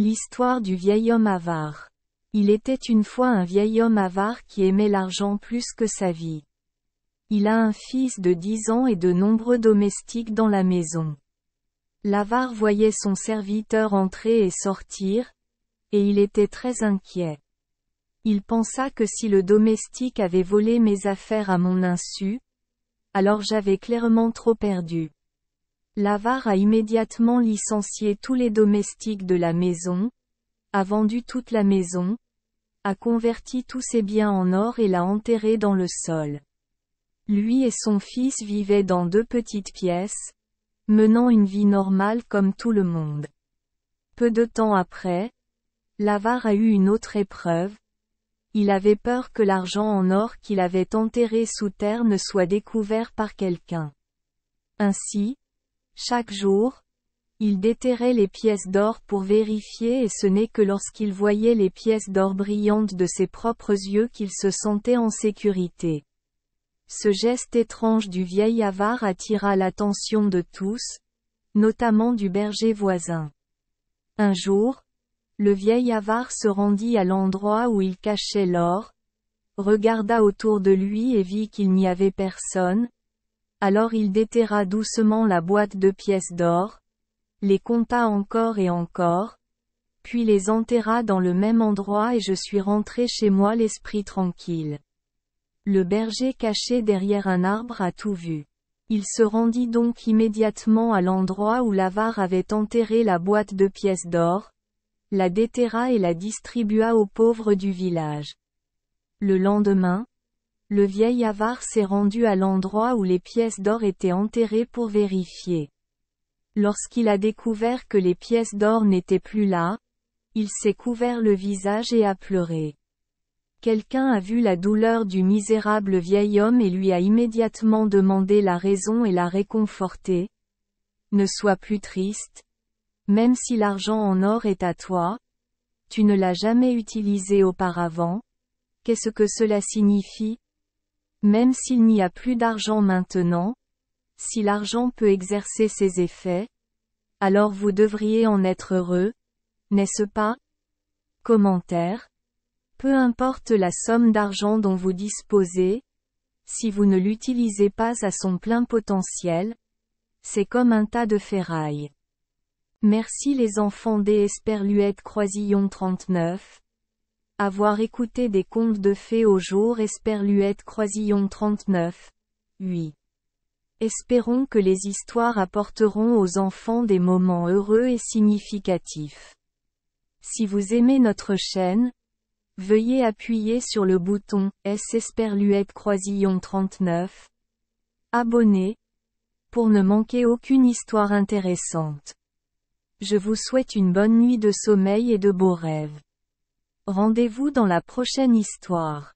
L'histoire du vieil homme avare. Il était une fois un vieil homme avare qui aimait l'argent plus que sa vie. Il a un fils de 10 ans et de nombreux domestiques dans la maison. L'avare voyait son serviteur entrer et sortir, et il était très inquiet. Il pensa que si le domestique avait volé mes affaires à mon insu, alors j'avais clairement trop perdu. L'avare a immédiatement licencié tous les domestiques de la maison, a vendu toute la maison, a converti tous ses biens en or et l'a enterré dans le sol. Lui et son fils vivaient dans 2 petites pièces, menant une vie normale comme tout le monde. Peu de temps après, l'avare a eu une autre épreuve. Il avait peur que l'argent en or qu'il avait enterré sous terre ne soit découvert par quelqu'un. Ainsi, chaque jour, il déterrait les pièces d'or pour vérifier et ce n'est que lorsqu'il voyait les pièces d'or brillantes de ses propres yeux qu'il se sentait en sécurité. Ce geste étrange du vieil avare attira l'attention de tous, notamment du berger voisin. Un jour, le vieil avare se rendit à l'endroit où il cachait l'or, regarda autour de lui et vit qu'il n'y avait personne. Alors il déterra doucement la boîte de pièces d'or, les compta encore et encore, puis les enterra dans le même endroit et je suis rentré chez moi l'esprit tranquille. Le berger caché derrière un arbre a tout vu. Il se rendit donc immédiatement à l'endroit où l'avare avait enterré la boîte de pièces d'or, la déterra et la distribua aux pauvres du village. Le lendemain, le vieil avare s'est rendu à l'endroit où les pièces d'or étaient enterrées pour vérifier. Lorsqu'il a découvert que les pièces d'or n'étaient plus là, il s'est couvert le visage et a pleuré. Quelqu'un a vu la douleur du misérable vieil homme et lui a immédiatement demandé la raison et l'a réconforté. Ne sois plus triste. Même si l'argent en or est à toi, tu ne l'as jamais utilisé auparavant. Qu'est-ce que cela signifie? Même s'il n'y a plus d'argent maintenant, si l'argent peut exercer ses effets, alors vous devriez en être heureux, n'est-ce pas? Commentaire. Peu importe la somme d'argent dont vous disposez, si vous ne l'utilisez pas à son plein potentiel, c'est comme un tas de ferraille. Merci les enfants des Esperluette Croisillon 39. Avoir écouté des contes de fées au jour Esperluette Croisillon 39. 8. Espérons que les histoires apporteront aux enfants des moments heureux et significatifs. Si vous aimez notre chaîne, veuillez appuyer sur le bouton S Esperluette Croisillon 39. Abonner, pour ne manquer aucune histoire intéressante. Je vous souhaite une bonne nuit de sommeil et de beaux rêves. Rendez-vous dans la prochaine histoire.